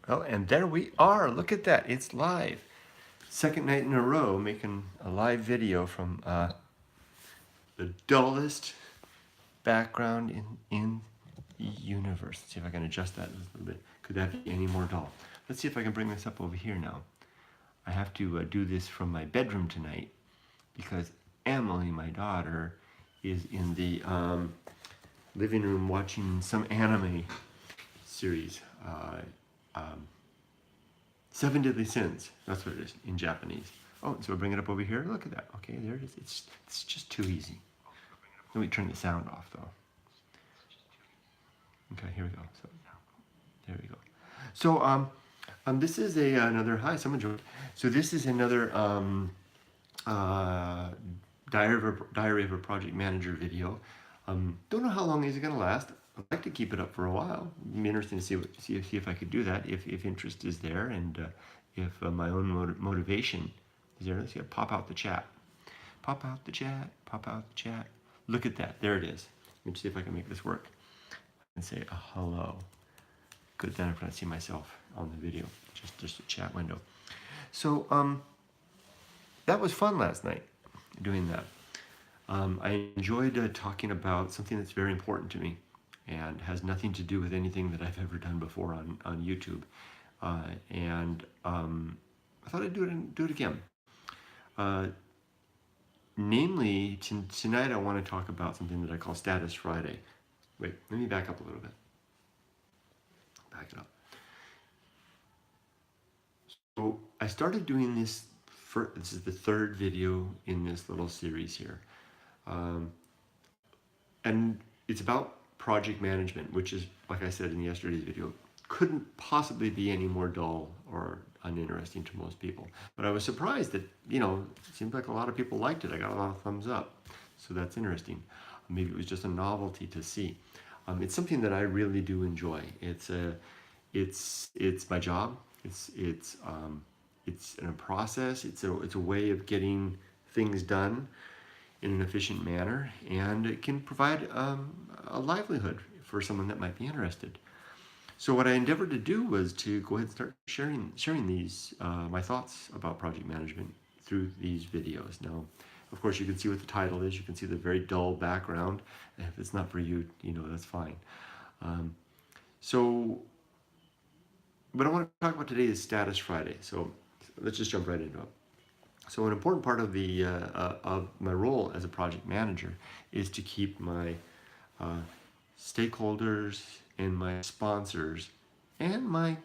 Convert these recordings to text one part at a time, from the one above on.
Well, and there we are. Look at that. It's live. Second night in a row making a live video from the dullest background in the universe. Let's see if I can adjust that a little bit. Could that be any more dull? Let's see if I can bring this up over here now. I have to do this from my bedroom tonight because Emily, my daughter, is in the living room watching some anime series. Seven Deadly Sins. That's what it is in Japanese. Oh, so we'll bring it up over here. Look at that. Okay, there it is. It's just too easy. Let me turn the sound off though. Okay, here we go. So there we go. So this is another hi. Someone joined. So this is another Diary of a Project Manager video. Don't know how long these are going to last. I'd like to keep it up for a while. It'd be interesting to see if I could do that, if interest is there, and if my own motivation is there. Let's see, pop out the chat. Pop out the chat. Pop out the chat. Look at that. There it is. Let me see if I can make this work. And say hello. Good, then if I see myself on the video. Just a chat window. So that was fun last night, doing that. I enjoyed talking about something that's very important to me and has nothing to do with anything that I've ever done before on YouTube. I thought I'd do it again. Namely, tonight I want to talk about something that I call Status Friday. Wait, let me back up a little bit. Back it up. So I started doing this, this is the third video in this little series here. And it's about project management, which is, like I said in yesterday's video, couldn't possibly be any more dull or uninteresting to most people. But I was surprised that, it seemed like a lot of people liked it. I got a lot of thumbs up. So that's interesting. Maybe it was just a novelty to see. It's something that I really do enjoy. It's my job. It's in a process. It's a way of getting things done in an efficient manner, and it can provide a livelihood for someone that might be interested. So what I endeavored to do was to go ahead and start sharing these my thoughts about project management through these videos. Now, of course, you can see what the title is. You can see the very dull background. If it's not for you, that's fine. What I want to talk about today is Status Friday. So let's just jump right into it. So an important part of my role as a project manager is to keep my stakeholders and my sponsors and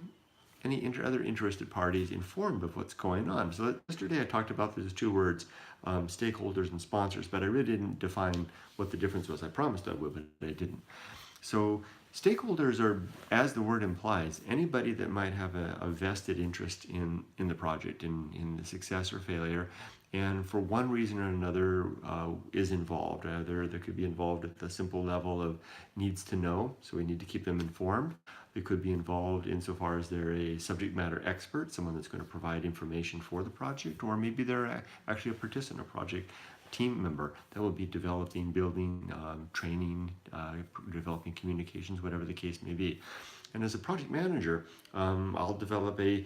any other interested parties informed of what's going on. So yesterday I talked about those two words, stakeholders and sponsors, but I really didn't define what the difference was. I promised I would, but I didn't. So stakeholders are, as the word implies, anybody that might have a vested interest in the project, in the success or failure, and for one reason or another is involved. Either they could be involved at the simple level of needs to know, so we need to keep them informed. They could be involved insofar as they're a subject matter expert, someone that's going to provide information for the project, or maybe they're actually a participant, a project team member that will be developing, building, training, developing communications, whatever the case may be. And as a project manager, I'll develop a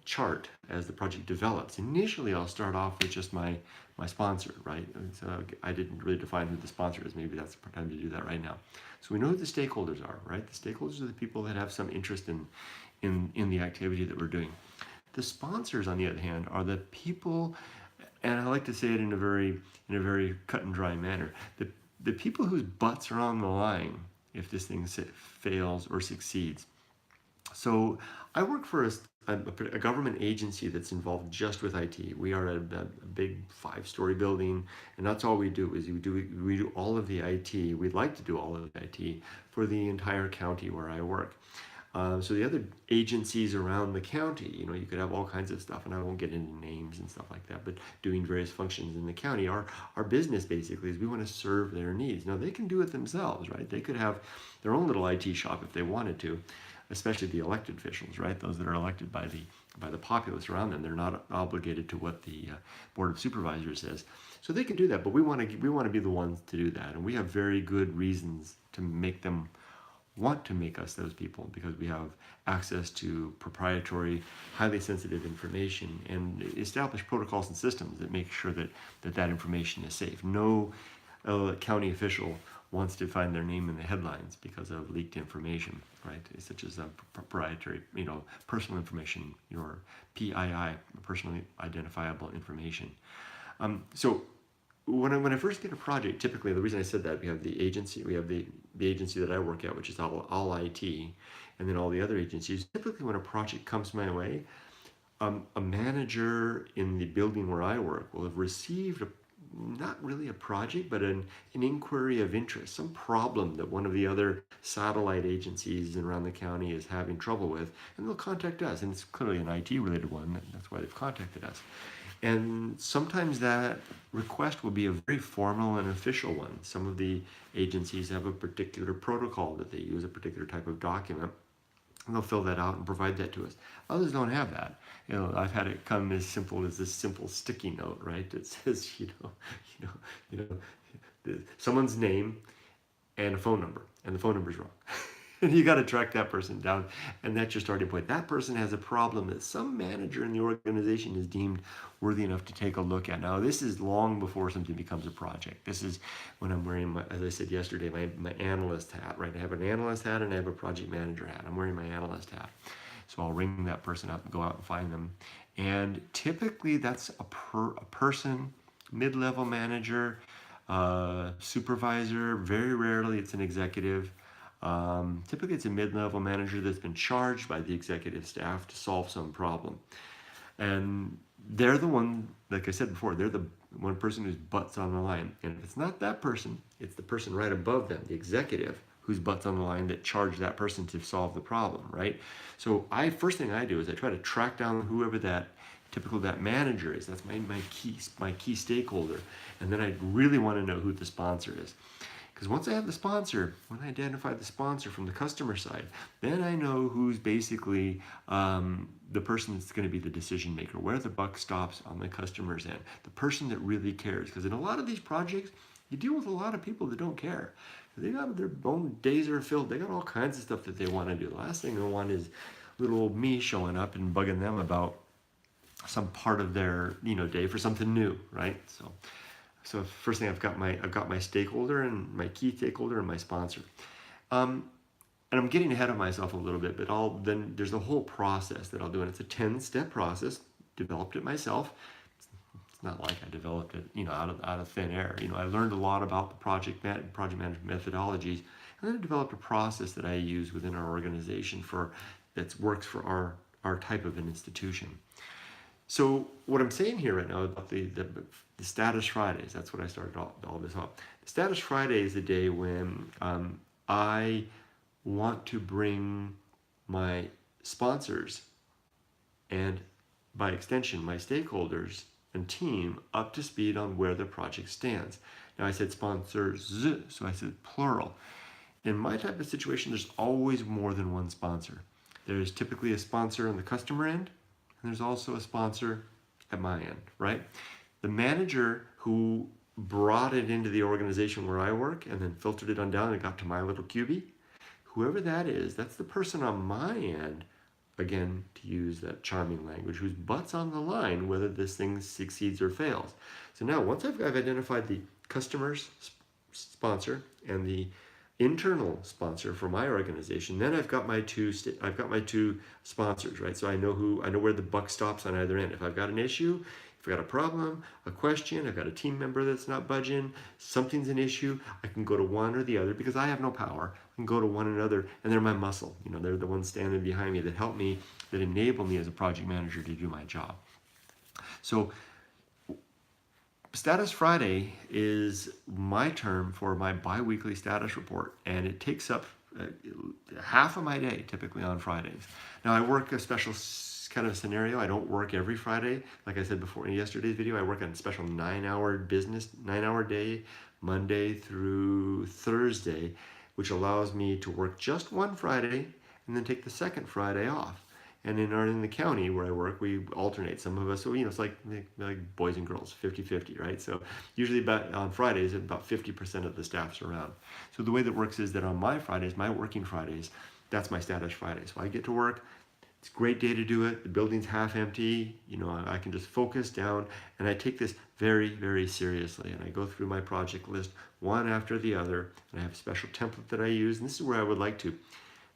chart as the project develops. Initially, I'll start off with just my sponsor, right? So I didn't really define who the sponsor is. Maybe that's the time to do that right now. So we know who the stakeholders are, right? The stakeholders are the people that have some interest in the activity that we're doing. The sponsors, on the other hand, are the people, and I like to say it in a very cut and dry manner, the people whose butts are on the line if this thing fails or succeeds. So I work for a government agency that's involved just with IT. We are a big 5-story building, and that's all we do is we do all of the IT. We'd like to do all of the IT for the entire county where I work. So the other agencies around the county, you could have all kinds of stuff, and I won't get into names and stuff like that, but doing various functions in the county. Our business basically is we want to serve their needs. Now they can do it themselves, right? They could have their own little IT shop if they wanted to, especially the elected officials, right? Those that are elected by the populace around them. They're not obligated to what the Board of Supervisors says. So they can do that, but we want to be the ones to do that, and we have very good reasons to make them want to make us those people because we have access to proprietary, highly sensitive information and establish protocols and systems that make sure that information is safe. No county official wants to find their name in the headlines because of leaked information, right? Such as proprietary, personal information, your PII, personally identifiable information. So when I first get a project, typically the reason I said that, we have the agency that I work at, which is all IT, and then all the other agencies. Typically when a project comes my way, a manager in the building where I work will have received not really a project, but an inquiry of interest, some problem that one of the other satellite agencies around the county is having trouble with, and they'll contact us, and it's clearly an IT related one, that's why they've contacted us. And sometimes that request will be a very formal and official one. Some of the agencies have a particular protocol that they use, a particular type of document, and they'll fill that out and provide that to us. Others don't have that. I've had it come as simple as this simple sticky note, right? It says, someone's name and a phone number, and the phone number's wrong. And you got to track that person down, and that's your starting point. That person has a problem that some manager in the organization is deemed worthy enough to take a look at. Now, this is long before something becomes a project. This is when I'm wearing, as I said yesterday, my analyst hat, right? I have an analyst hat and I have a project manager hat. I'm wearing my analyst hat. So I'll ring that person up and go out and find them. And typically that's a person, mid-level manager, supervisor. Very rarely it's an executive. Typically it's a mid-level manager that's been charged by the executive staff to solve some problem. And they're the one, like I said before, they're the one person whose butt's on the line. And if it's not that person, it's the person right above them, the executive, whose butt's on the line that charged that person to solve the problem, right? So first thing I do is I try to track down whoever that manager is. That's my key stakeholder. And then I really want to know who the sponsor is. Because once I have the sponsor, when I identify the sponsor from the customer side, then I know who's basically the person that's going to be the decision maker, where the buck stops on the customer's end, the person that really cares. Because in a lot of these projects, you deal with a lot of people that don't care. They got their own days are filled. They got all kinds of stuff that they want to do. The last thing they want is little old me showing up and bugging them about some part of their day for something new, right? So first thing I've got my stakeholder and my key stakeholder and my sponsor. And I'm getting ahead of myself a little bit, but then there's a whole process that I'll do, and it's a 10-step process. Developed it myself. It's not like I developed it, out of thin air. I learned a lot about the project management methodologies, and then I developed a process that I use within our organization that works for our type of an institution. So what I'm saying here right now about the Status Fridays, that's what I started all this off. Status Friday is the day when I want to bring my sponsors and by extension my stakeholders and team up to speed on where the project stands. Now I said sponsors, so I said plural. In my type of situation, there's always more than one sponsor. There's typically a sponsor on the customer end, and there's also a sponsor at my end, right? The manager who brought it into the organization where I work and then filtered it on down and got to my little cubie, whoever that is, that's the person on my end, again, to use that charming language, whose butt's on the line whether this thing succeeds or fails. So now, once I've identified the customer's sponsor and the internal sponsor for my organization, then I've got my two sponsors, right? So I know where the buck stops on either end. If I've got an issue, if I've got a problem, a question, I've got a team member that's not budging, something's an issue, I can go to one or the other because I have no power. I can go to one another, and they're my muscle. They're the ones standing behind me that help me, that enable me as a project manager to do my job. So Status Friday is my term for my bi-weekly status report, and it takes up half of my day typically on Fridays. Now I work a special kind of scenario. I don't work every Friday. Like I said before in yesterday's video, I work on a special 9-hour day, Monday through Thursday, which allows me to work just one Friday and then take the second Friday off. And in the county where I work, we alternate. Some of us, so it's like boys and girls, 50-50, right? So usually about on Fridays, about 50% of the staff's around. So the way that works is that on my Fridays, my working Fridays, that's my status Friday. So I get to work. It's a great day to do it. The building's half empty. I can just focus down, and I take this very, very seriously. And I go through my project list one after the other, and I have a special template that I use. And this is where I would like to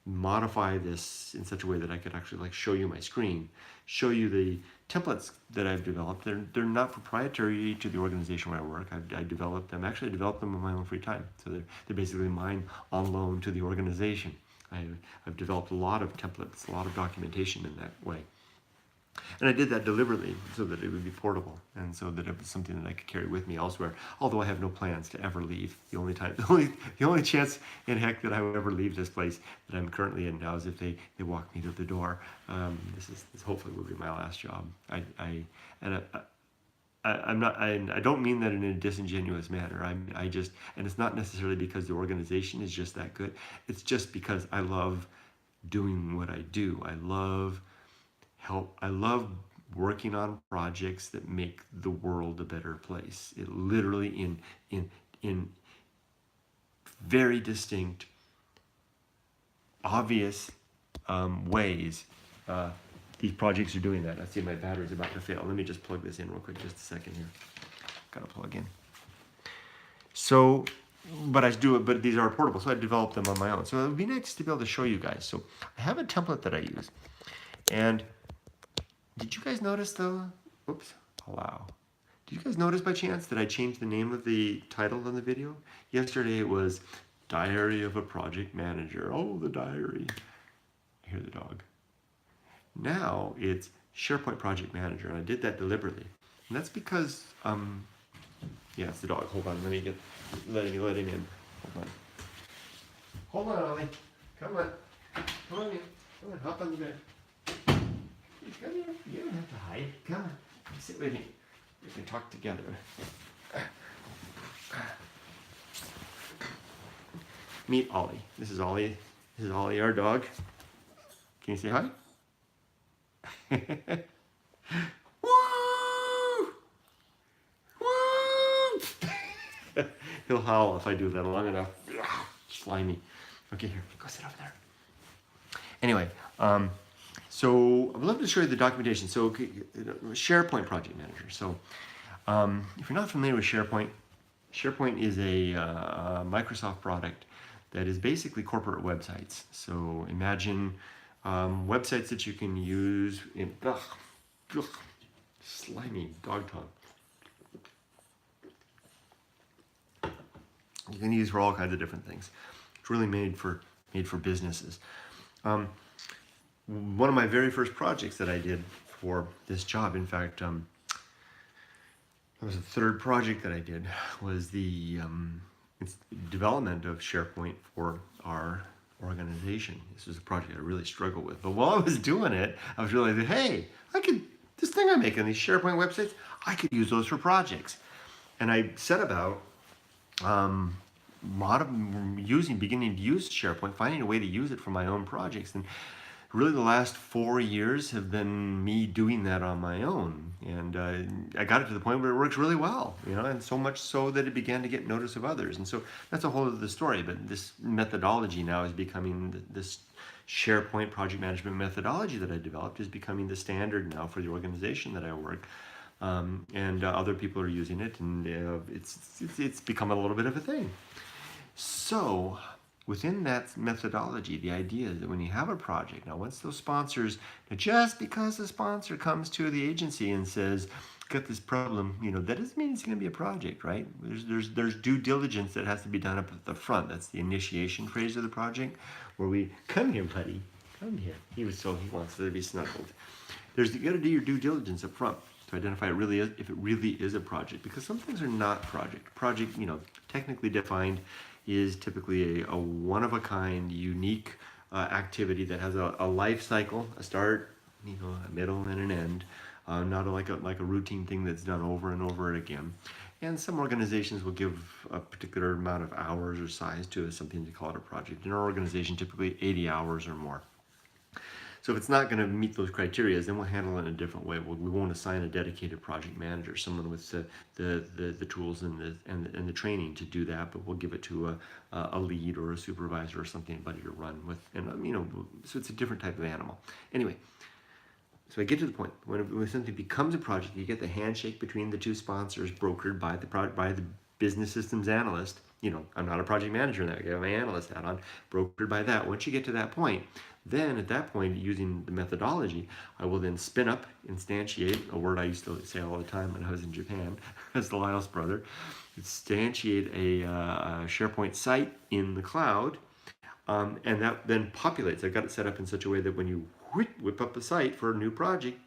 modify this in such a way that I could actually show you my screen, show you the templates that I've developed. They're not proprietary to the organization where I work. I developed them. Actually, I developed them in my own free time. So they're basically mine on loan to the organization. I've developed a lot of templates, a lot of documentation in that way. And I did that deliberately so that it would be portable and so that it was something that I could carry with me elsewhere, although I have no plans to ever leave. The only chance in heck that I would ever leave this place that I'm currently in now is if they walk me to the door. This hopefully will be my last job. I don't mean that in a disingenuous manner. And it's not necessarily because the organization is just that good. It's just because I love doing what I do. I love working on projects that make the world a better place. It literally in very distinct, obvious ways. These projects are doing that. I see my battery's about to fail. Let me just plug this in real quick, just a second here. Gotta plug in. So, but these are portable, so I developed them on my own. So it would be nice to be able to show you guys. So I have a template that I use. And did you guys notice though? Oops, allow. Did you guys notice by chance that I changed the name of the title on the video? Yesterday it was Diary of a Project Manager. Oh, the diary. I hear the dog. Now it's SharePoint Project Manager, and I did that deliberately. And that's because, yeah, it's the dog. Hold on, let me let him in. Hold on, Ollie. Come on. Come on in. Come on, hop on the bed. Come here. You don't have to hide. Come on. Sit with me. We can talk together. Meet Ollie. This is Ollie. This is Ollie, our dog. Can you say hi? Woo! Woo! He'll howl if I do that long enough. Slimy. Okay, here. Go sit over there. Anyway, so I'd love to show you the documentation. So SharePoint Project Manager. So if you're not familiar with SharePoint, SharePoint is a Microsoft product that is basically corporate websites. So imagine websites that you can use in slimy dog tongue. You can use for all kinds of different things. It's really made for businesses. One of my very first projects that I did for this job, in fact, that was the third project that I did, was the development of SharePoint for our organization. This was a project I really struggled with. But while I was doing it, I was realizing, hey, this thing I'm making, these SharePoint websites, I could use those for projects. And I set about beginning to use SharePoint, finding a way to use it for my own projects. And really the last 4 years have been me doing that on my own. And I got it to the point where it works really well, and so much so that it began to get notice of others. And so that's a whole other story, but this methodology now is becoming, this SharePoint project management methodology that I developed is becoming the standard now for the organization that I work. And other people are using it, and it's become a little bit of a thing. So within that methodology, the idea is that when you have a project, now once those sponsors, just because the sponsor comes to the agency and says, got this problem, that doesn't mean it's going to be a project, right? There's due diligence that has to be done up at the front. That's the initiation phase of the project, where we, come here, buddy, come here. He wants to be snuggled. You got to do your due diligence up front to identify if it really is a project, because some things are not project. Project, technically defined, is typically a one-of-a-kind, unique activity that has a life cycle, a start, a middle, and an end. Not like a routine thing that's done over and over again. And some organizations will give a particular amount of hours or size to something to call it a project. In our organization, typically 80 hours or more. So if it's not going to meet those criteria, then we'll handle it in a different way. We won't assign a dedicated project manager, someone with the tools and the training to do that, but we'll give it to a lead or a supervisor or something, anybody to run with. And so it's a different type of animal. Anyway, so I get to the point when something becomes a project, you get the handshake between the two sponsors, brokered by the business systems analyst. I'm not a project manager in that. I have my analyst hat on, brokered by that. Once you get to that point, then at that point, using the methodology, I will then spin up, instantiate, a word I used to say all the time when I was in Japan as the Lyles brother, instantiate a SharePoint site in the cloud, and that then populates. I've got it set up in such a way that when you whip up a site for a new project,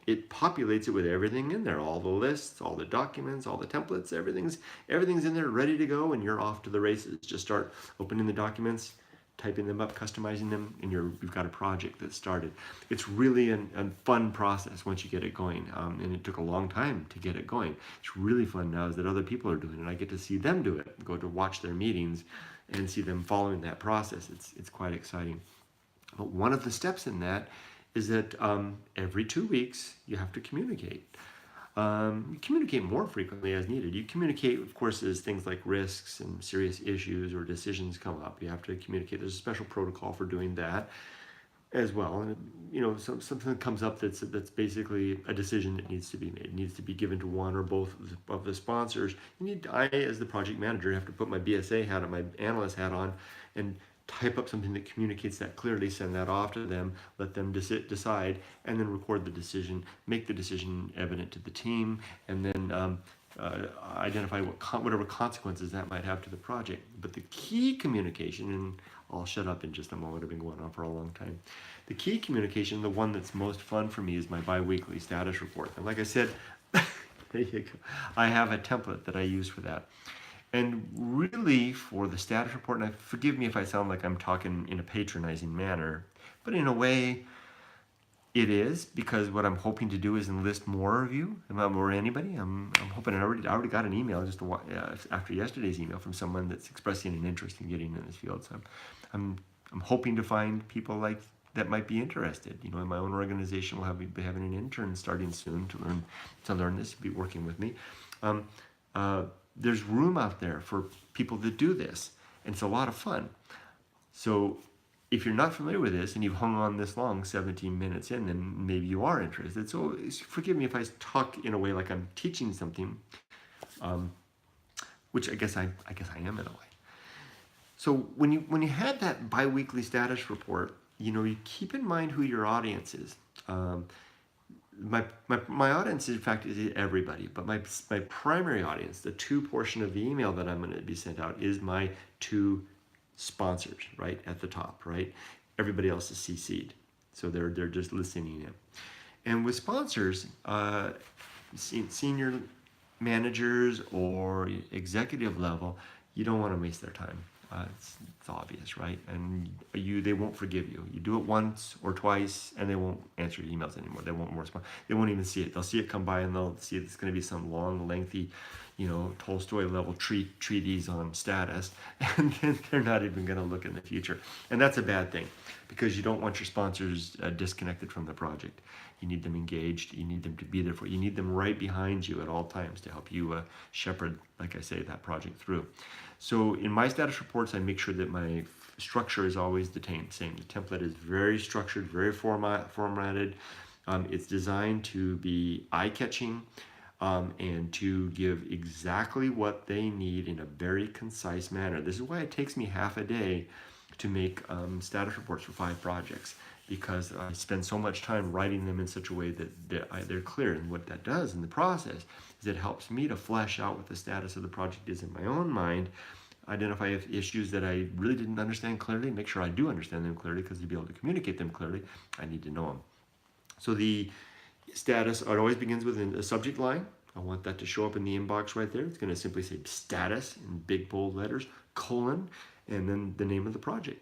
it populates it with everything in there, all the lists, all the documents, all the templates, everything's in there ready to go, and you're off to the races. Just start opening the documents, typing them up, customizing them, and you've got a project that's started. It's really a fun process once you get it going, and it took a long time to get it going. It's really fun now is that other people are doing it. I get to see them do it, go to watch their meetings and see them following that process. It's quite exciting. But one of the steps in that is that every 2 weeks you have to communicate. You communicate more frequently as needed. You communicate, of course, as things like risks and serious issues or decisions come up. You have to communicate. There's a special protocol for doing that as well. And something that comes up that's basically a decision that needs to be made. It needs to be given to one or both of the sponsors. I, as the project manager, have to put my BSA hat on, my analyst hat on, and type up something that communicates that clearly, send that off to them, let them decide, and then record the decision, make the decision evident to the team, and then identify whatever consequences that might have to the project. But the key communication, and I'll shut up in just a moment, I've been going on for a long time. The key communication, the one that's most fun for me, is my bi-weekly status report. And like I said, there you go. I have a template that I use for that. And really, for the status report, and forgive me if I sound like I'm talking in a patronizing manner, but in a way, it is, because what I'm hoping to do is enlist more of you, or anybody. I'm hoping I already got an email just after yesterday's email from someone that's expressing an interest in getting in this field. So I'm hoping to find people like that might be interested. In my own organization, we'll be having an intern starting soon to learn this, be working with me. There's room out there for people that do this, and it's a lot of fun. So if you're not familiar with this and you've hung on this long, 17 minutes in, then maybe you are interested. So forgive me if I talk in a way like I'm teaching something, which I guess I am in a way. So when you had that bi-weekly status report, you keep in mind who your audience is. My audience, in fact, is everybody, but my primary audience, the 2 portion of the email that I'm going to be sent out, is my 2 sponsors, right at the top, right? Everybody else is CC'd, so they're just listening in. And with sponsors, senior managers or executive level, you don't want to waste their time. It's obvious, right? And they won't forgive you. You do it once or twice, and they won't answer your emails anymore. They won't respond. They won't even see it. They'll see it come by, and they'll see it's going to be some long, lengthy, Tolstoy level treatise on status, and then they're not even going to look in the future. And that's a bad thing, because you don't want your sponsors disconnected from the project. You need them engaged. You need them to be there for you. You need them right behind you at all times to help you shepherd, like I say, that project through. So in my status reports, I make sure that my structure is always the same. The template is very structured, very formatted. It's designed to be eye-catching and to give exactly what they need in a very concise manner. This is why it takes me half a day to make status reports for 5 projects, because I spend so much time writing them in such a way that they're clear. And what that does in the process is it helps me to flesh out what the status of the project is in my own mind, identify issues that I really didn't understand clearly, make sure I do understand them clearly, because to be able to communicate them clearly, I need to know them. So the status, it always begins with a subject line. I want that to show up in the inbox right there. It's going to simply say status in big bold letters, colon, and then the name of the project.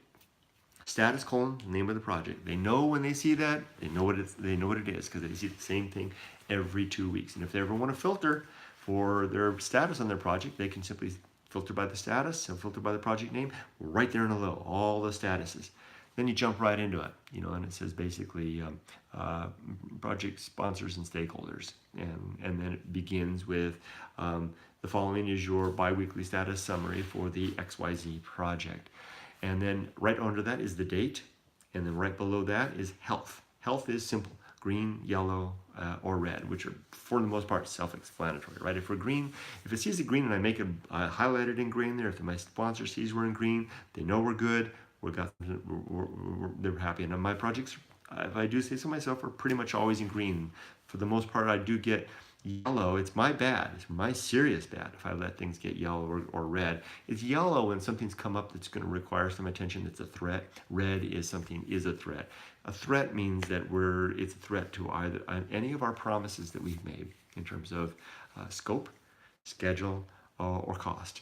Status, colon, name of the project. They know when they see that, they know what it is, because they see the same thing every 2 weeks. And if they ever want to filter for their status on their project, they can simply filter by the status and filter by the project name, right there in a row, all the statuses. then you jump right into it, and it says basically project sponsors and stakeholders. And then it begins with the following is your biweekly status summary for the XYZ project. And then right under that is the date. And then right below that is health. Health is simple: green, yellow, or red, which are for the most part self-explanatory, right? If we're green, if it sees the green and I make it highlighted in green there, if my sponsor sees we're in green, they know we're good. They're happy. And my projects, if I do say so myself, are pretty much always in green. For the most part, I do get yellow. It's my bad. It's my serious bad if I let things get yellow or red. It's yellow when something's come up that's going to require some attention. That's a threat. Red is something is a threat. A threat means that it's a threat to either any of our promises that we've made in terms of scope, schedule, or cost.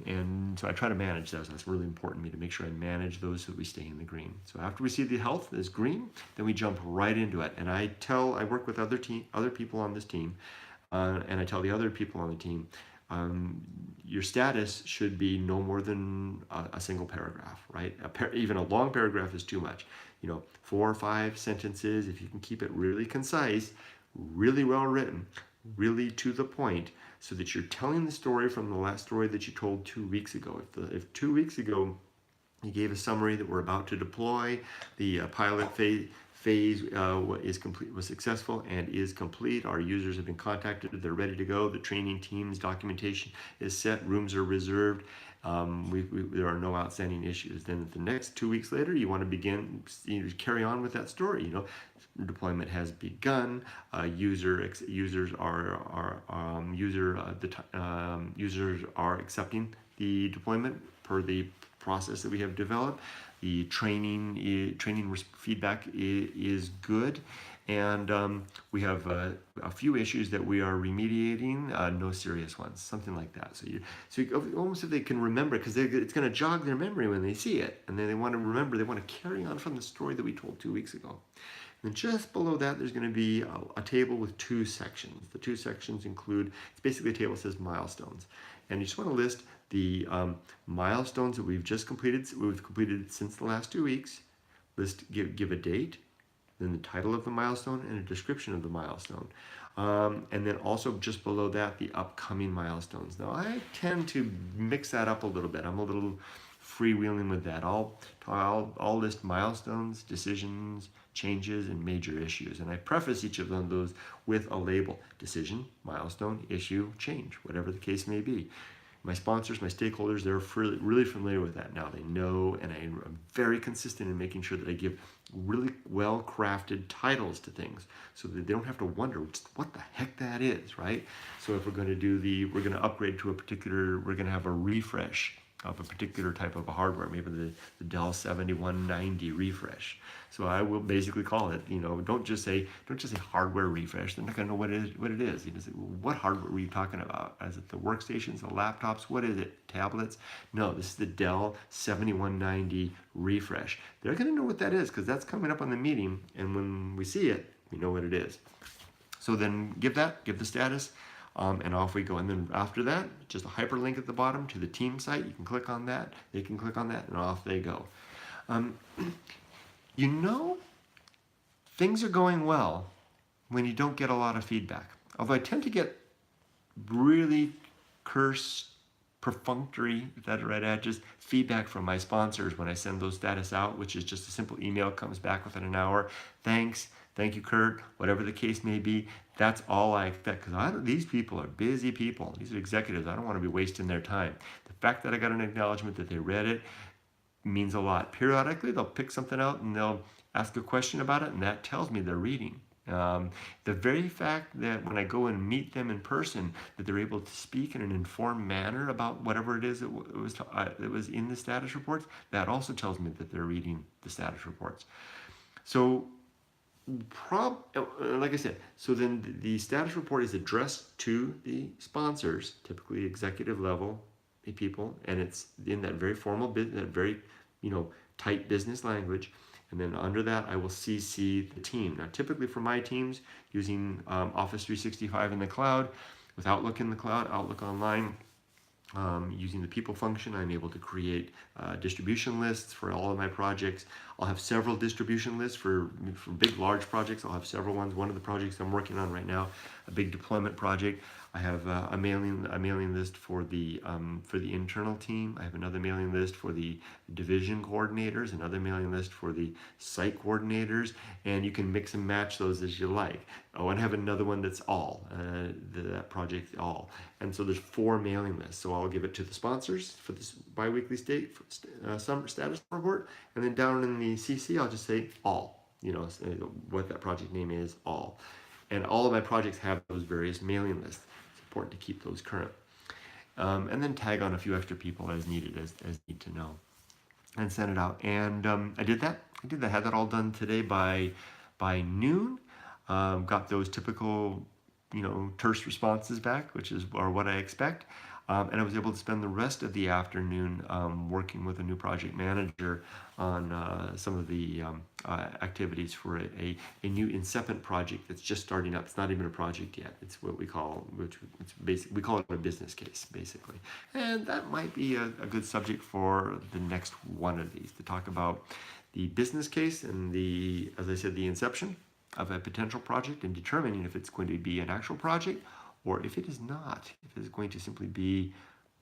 And so I try to manage those. That's really important to me to make sure I manage those so that we stay in the green. So after we see the health is green, then we jump right into it. And I work with other people on this team, and I tell the other people on the team, your status should be no more than a single paragraph, right? Even a long paragraph is too much. 4 or 5 sentences, if you can keep it really concise, really well written, really to the point, so that you're telling the story from the last story that you told 2 weeks ago. If 2 weeks ago you gave a summary that we're about to deploy, the pilot phase was successful and is complete. Our users have been contacted. They're ready to go. The training team's documentation is set. Rooms are reserved. There are no outstanding issues. Then the next 2 weeks later, you want to begin, carry on with that story. Deployment has begun. Users are accepting the deployment per the process that we have developed. The training feedback is good, and we have a few issues that we are remediating. No serious ones, something like that. So almost if they can remember, because it's going to jog their memory when they see it, and then they want to remember. They want to carry on from the story that we told 2 weeks ago. And just below that, there's going to be a table with 2 sections. The 2 sections include, it's basically a table that says milestones. And you just want to list the milestones that we've completed since the last 2 weeks. Give a date, then the title of the milestone, and a description of the milestone. And then also just below that, the upcoming milestones. Now, I tend to mix that up a little bit. I'm a little freewheeling with that. I'll list milestones, decisions, changes, and major issues. And I preface each of those with a label: decision, milestone, issue, change, whatever the case may be. My sponsors, my stakeholders, they're really familiar with that now. They know, and I'm very consistent in making sure that I give really well-crafted titles to things so that they don't have to wonder what the heck that is, right? So if we're going to upgrade to we're going to have a refresh of a particular type of a hardware, maybe the Dell 7190 refresh. So I will basically call it, don't just say hardware refresh. They're not going to know what it is. Say, what hardware were you talking about? Is it the workstations, the laptops? What is it? Tablets? No, this is the Dell 7190 refresh. They're going to know what that is because that's coming up on the meeting, and when we see it, we know what it is. So then give the status. And off we go. And then after that, just a hyperlink at the bottom to the team site. You can click on that. They can click on that, and off they go. Things are going well when you don't get a lot of feedback. Although I tend to get really perfunctory, if that's the right ad, just feedback from my sponsors when I send those status out, which is just a simple email, comes back within an hour. Thanks. Thank you, Kurt. Whatever the case may be, that's all I expect, because these people are busy people. These are executives. I don't want to be wasting their time. The fact that I got an acknowledgement that they read it means a lot. Periodically, they'll pick something out and they'll ask a question about it, and that tells me they're reading. The very fact that when I go and meet them in person, that they're able to speak in an informed manner about whatever it is that was in the status reports, that also tells me that they're reading the status reports. So like I said, so then the status report is addressed to the sponsors, typically executive level people, and it's in that very formal, that very tight business language. And then under that, I will CC the team. Now, typically for my teams, using Office 365 in the cloud, with Outlook in the cloud, Outlook Online, Using the people function, I'm able to create distribution lists for all of my projects. I'll have several distribution lists for big, large projects. I'll have several ones. One of the projects I'm working on right now, a big deployment project, I have a mailing list for the internal team. I have another mailing list for the division coordinators, another mailing list for the site coordinators, and you can mix and match those as you like. Oh, and I have another one that's all, that project all. And so there's 4 mailing lists. So I'll give it to the sponsors for this biweekly summer status report, and then down in the CC, I'll just say all, what that project name is, all. And all of my projects have those various mailing lists. It's important to keep those current. And then tag on a few extra people as needed, as need to know, and send it out. And I did that. Had that all done today by noon. Got those typical, terse responses back, which are what I expect. And I was able to spend the rest of the afternoon working with a new project manager on some of the activities for a new incipient project that's just starting up. It's not even a project yet. It's what we call, we call it a business case, basically. And that might be a good subject for the next one of these, to talk about the business case and as I said, the inception of a potential project, and determining if it's going to be an actual project or if it is not, if it's going to simply be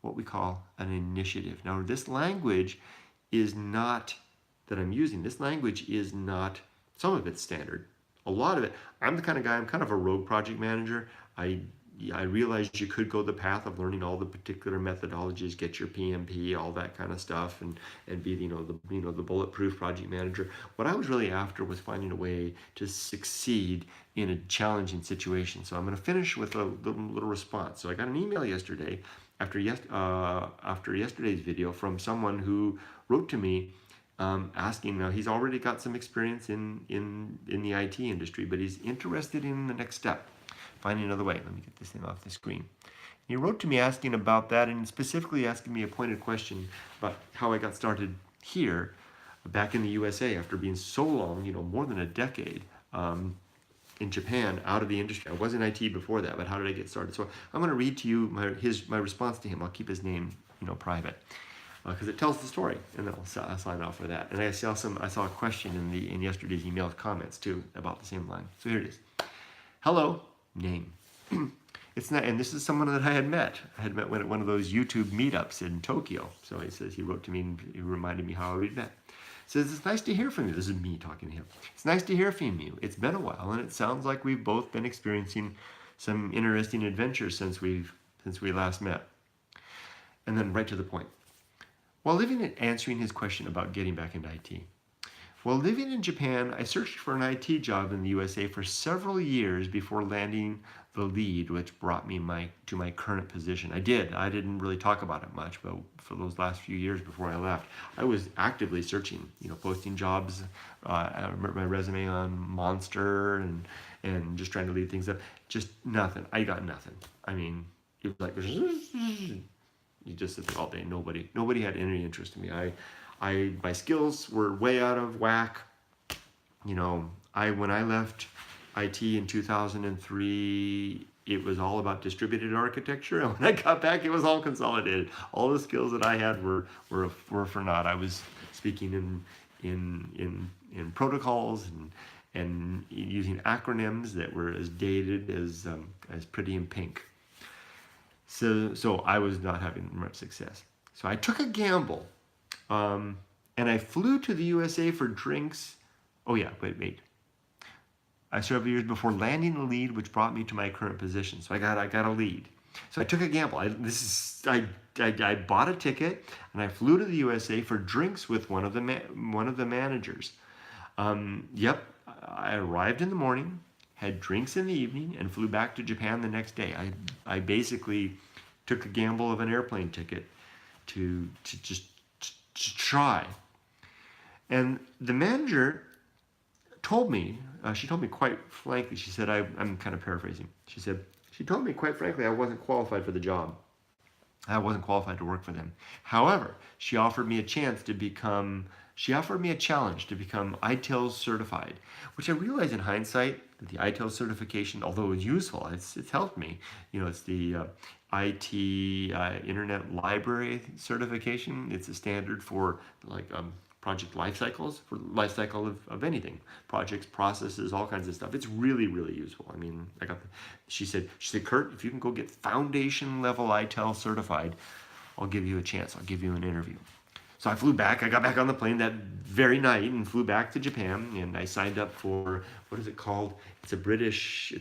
what we call an initiative. Now, this language is not, that I'm using, this language is not, some of it's standard. A lot of it, I'm the kind of guy, I'm kind of a rogue project manager. I realized you could go the path of learning all the particular methodologies, get your PMP, all that kind of stuff, and be the bulletproof project manager. What I was really after was finding a way to succeed in a challenging situation. So I'm going to finish with a little response. So I got an email yesterday after yesterday's video from someone who wrote to me asking. Now, he's already got some experience in the IT industry, but he's interested in the next step. Finding another way. Let me get this thing off the screen. He wrote to me asking about that, and specifically asking me a pointed question about how I got started here, back in the USA, after being so long, more than a decade, in Japan, out of the industry. I was in IT before that, but how did I get started? So I'm going to read to you my response to him. I'll keep his name, private, because it tells the story, and then I'll sign off for that. And I saw a question in yesterday's email comments too about the same line. So here it is. Hello. Name. It's not, and this is someone that I had met. I had met at one of those YouTube meetups in Tokyo. So he wrote to me and he reminded me how we'd met. Says, it's nice to hear from you. This is me talking to him. It's nice to hear from you. It's been a while, and it sounds like we've both been experiencing some interesting adventures since we last met. And then right to the point. While living and answering his question about getting back into IT. While living in Japan, I searched for an IT job in the USA for several years before landing the lead, which brought me to my current position. I didn't really talk about it much, but for those last few years before I left, I was actively searching, posting jobs, my resume on Monster, and just trying to lead things up. Just nothing. I got nothing. I mean, it was like, you just sit there all day. Nobody had any interest in me. My skills were way out of whack. When I left IT in 2003, it was all about distributed architecture, and when I got back, it was all consolidated. All the skills that I had were for naught. I was speaking in protocols and using acronyms that were as dated as Pretty in Pink. So I was not having much success. So I took a gamble. And I flew to the USA for drinks. Oh yeah, wait. Several years before landing the lead, which brought me to my current position. So I got a lead. So I took a gamble. I bought a ticket and I flew to the USA for drinks with one of the managers. I arrived in the morning, had drinks in the evening, and flew back to Japan the next day. I basically took a gamble of an airplane ticket to try. And the manager told me, she told me quite frankly, she said, I'm kind of paraphrasing. She told me quite frankly I wasn't qualified for the job. I wasn't qualified to work for them. However, she offered me a chance to become She offered me a challenge to become ITIL certified, which I realize in hindsight that the ITIL certification, although it was useful, it's helped me. You know, it's the IT Internet Library certification. It's a standard for like project life cycles, for life cycle of anything, projects, processes, all kinds of stuff. It's really, really useful. I mean, she said, Kurt, if you can go get foundation level ITIL certified, I'll give you a chance. I'll give you an interview. So I flew back. I got back on the plane that very night and flew back to Japan. And I signed up for, what is it called? It's a British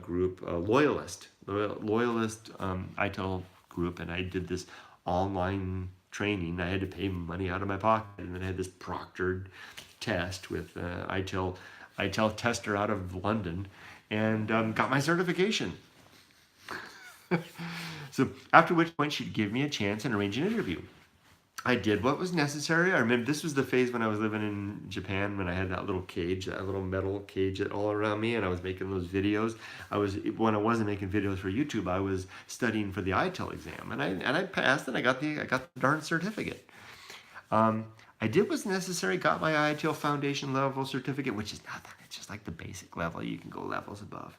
group, Loyalist ITIL group. And I did this online training. I had to pay money out of my pocket, and then I had this proctored test with ITIL tester out of London, and got my certification. So after which point she'd give me a chance and arrange an interview. I did what was necessary. I remember this was the phase when I was living in Japan, when I had that little cage, that little metal cage all around me, and I was making those videos. When I wasn't making videos for YouTube, I was studying for the ITIL exam, and I passed, and I got the darn certificate. I did what's necessary, got my ITIL foundation level certificate, which is nothing. It's just like the basic level. You can go levels above.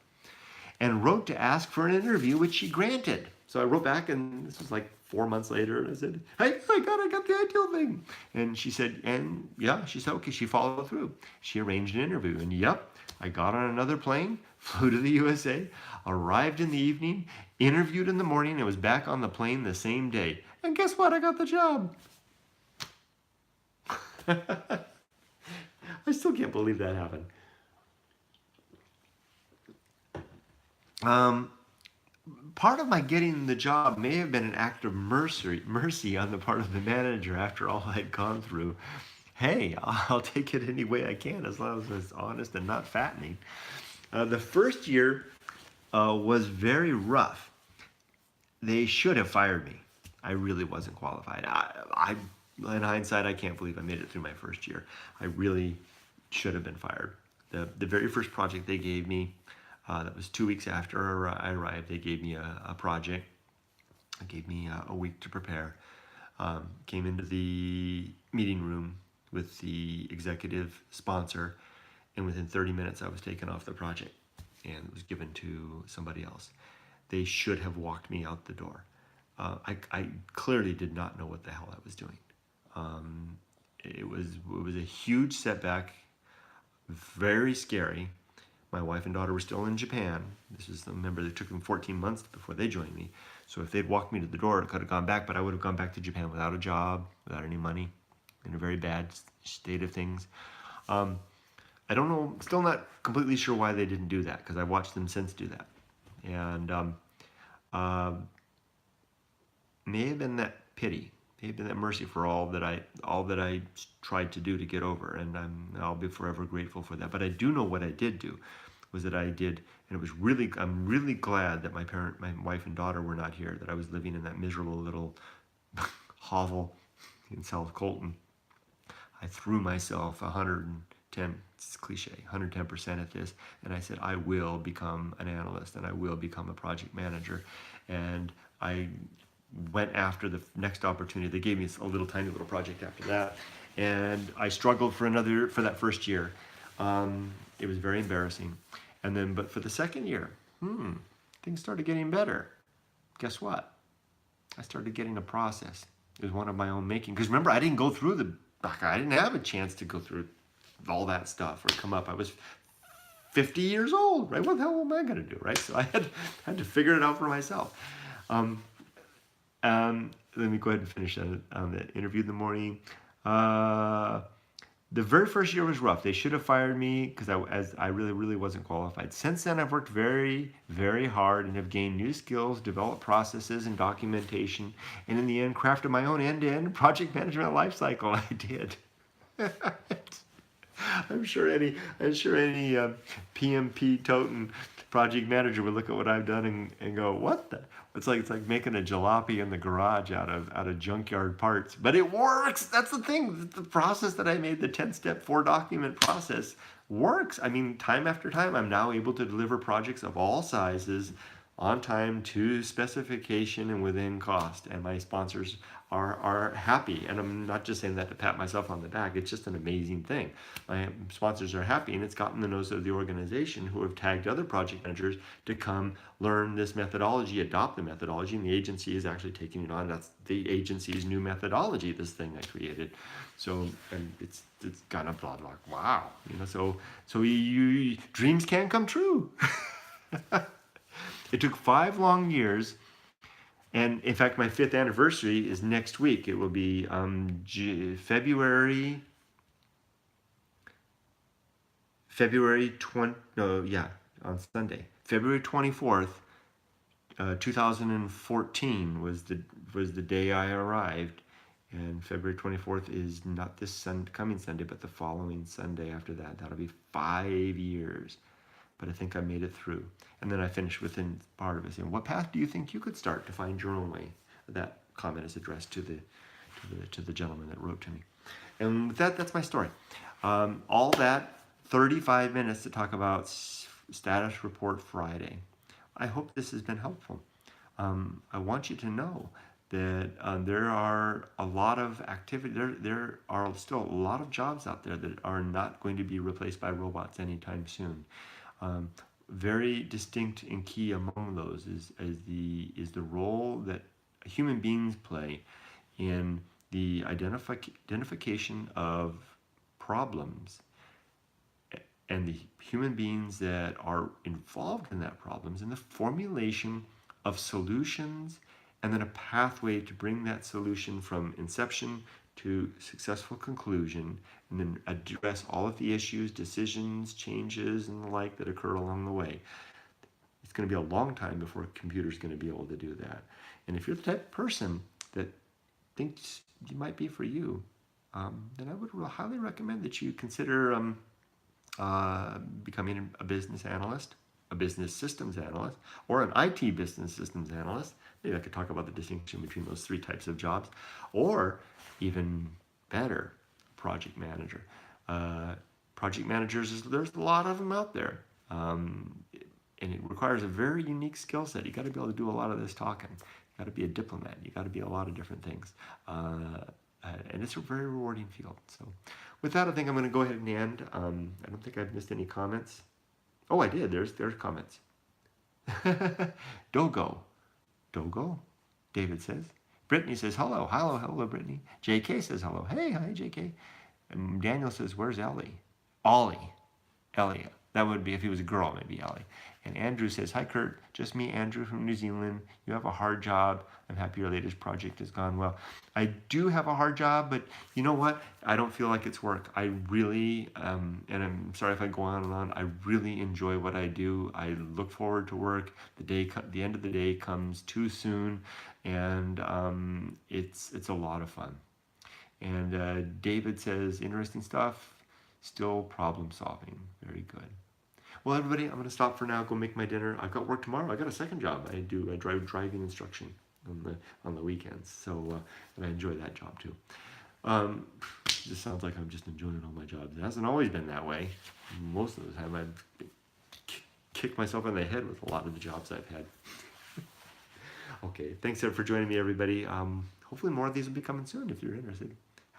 And wrote to ask for an interview, which she granted. So I wrote back, and this was like 4 months later, and I said, hey, I got the ITIL thing. And she said, okay, she followed through. She arranged an interview, and yep, I got on another plane, flew to the USA, arrived in the evening, interviewed in the morning, and was back on the plane the same day. And guess what? I got the job. I still can't believe that happened. Part of my getting the job may have been an act of mercy on the part of the manager after all I'd gone through. Hey, I'll take it any way I can as long as it's honest and not fattening. The first year was very rough. They should have fired me. I really wasn't qualified. In hindsight, I can't believe I made it through my first year. I really should have been fired. The very first project they gave me, that was 2 weeks after I arrived, they gave me a project. It gave me a week to prepare. Came into the meeting room with the executive sponsor, and within 30 minutes I was taken off the project and it was given to somebody else. They should have walked me out the door. I clearly did not know what the hell I was doing. It was a huge setback, very scary. My wife and daughter were still in Japan. Remember, it took them 14 months before they joined me. So if they'd walked me to the door, I could have gone back, but I would have gone back to Japan without a job, without any money, in a very bad state of things. I don't know, still not completely sure why they didn't do that, because I've watched them since do that. And may have been that pity, may have been that mercy for all that I tried to do to get over, and I'll be forever grateful for that. But I do know what I did do, was that I did, and I'm really glad that my wife and daughter were not here, that I was living in that miserable little hovel in South Colton. I threw myself 110%, it's cliche, 110% at this, and I said, I will become an analyst, and I will become a project manager. And I went after the next opportunity. They gave me a tiny little project after that, and I struggled for that first year. It was very embarrassing. But for the second year, things started getting better. Guess what? I started getting a process. It was one of my own making. Because remember, I didn't have a chance to go through all that stuff or come up. I was 50 years old, right? What the hell am I going to do, right? So I had to figure it out for myself. Let me go ahead and finish on the interview in the morning. The very first year was rough. They should have fired me because I really, really wasn't qualified. Since then, I've worked very, very hard and have gained new skills, developed processes and documentation, and in the end, crafted my own end-to-end project management lifecycle. I did. I'm sure any PMP toting project manager would look at what I've done and go, what the? It's like making a jalopy in the garage out of junkyard parts. But it works. That's the thing. The process that I made, the 10-step 4-document process, works. I mean, time after time, I'm now able to deliver projects of all sizes, on time, to specification, and within cost. And my sponsors are happy. And I'm not just saying that to pat myself on the back. It's just an amazing thing. My sponsors are happy, and it's gotten the nose of the organization, who have tagged other project managers to come learn this methodology, adopt the methodology, and the agency is actually taking it on. That's the agency's new methodology, this thing I created. So, and it's kind of blah, blah, wow. So dreams can come true. It took 5 long years, and in fact, my 5th anniversary is next week. It will be February 20. No, yeah, on Sunday, February 24th, 2014 was the day I arrived, and February 24th is not this coming Sunday, but the following Sunday after that. That'll be 5 years. But I think I made it through. And then I finished within part of it saying, what path do you think you could start to find your own way? That comment is addressed to the gentleman that wrote to me. And with that, that's my story. All that 35 minutes to talk about Status Report Friday. I hope this has been helpful. I want you to know that there are a lot of activity. There are still a lot of jobs out there that are not going to be replaced by robots anytime soon. Very distinct and key among those is the role that human beings play in the identification of problems, and the human beings that are involved in that problems, and the formulation of solutions, and then a pathway to bring that solution from inception to successful conclusion, and then address all of the issues, decisions, changes, and the like that occur along the way. It's going to be a long time before a computer's going to be able to do that. And if you're the type of person that thinks it might be for you, then I would highly recommend that you consider becoming a business analyst, a business systems analyst, or an IT business systems analyst. Maybe I could talk about the distinction between those 3 types of jobs, or even better, project manager. Project managers, there's a lot of them out there, and it requires a very unique skill set. You got to be able to do a lot of this talking. You got to be a diplomat. You got to be a lot of different things, and it's a very rewarding field. So, with that, I think I'm going to go ahead and end. I don't think I've missed any comments. Oh, I did. There's comments. Dogo. David says. Brittany says hello. Hello, Brittany. JK says hello. Hey, hi, JK. And Daniel says, where's Ellie? Ellie. That would be, if he was a girl, maybe Ellie. And Andrew says, hi, Kurt. Just me, Andrew from New Zealand. You have a hard job. I'm happy your latest project has gone well. I do have a hard job, but you know what? I don't feel like it's work. I really, and I'm sorry if I go on and on, I really enjoy what I do. I look forward to work. The end of the day comes too soon, and it's a lot of fun. And David says, interesting stuff. Still problem solving. Very good. Well, everybody, I'm going to stop for now, go make my dinner. I've got work tomorrow. I got a second job. I drive driving instruction on the weekends. So, and I enjoy that job too. It just sounds like I'm just enjoying all my jobs. It hasn't always been that way. Most of the time, I've kicked myself in the head with a lot of the jobs I've had. Okay, thanks for joining me, everybody. Hopefully more of these will be coming soon if you're interested.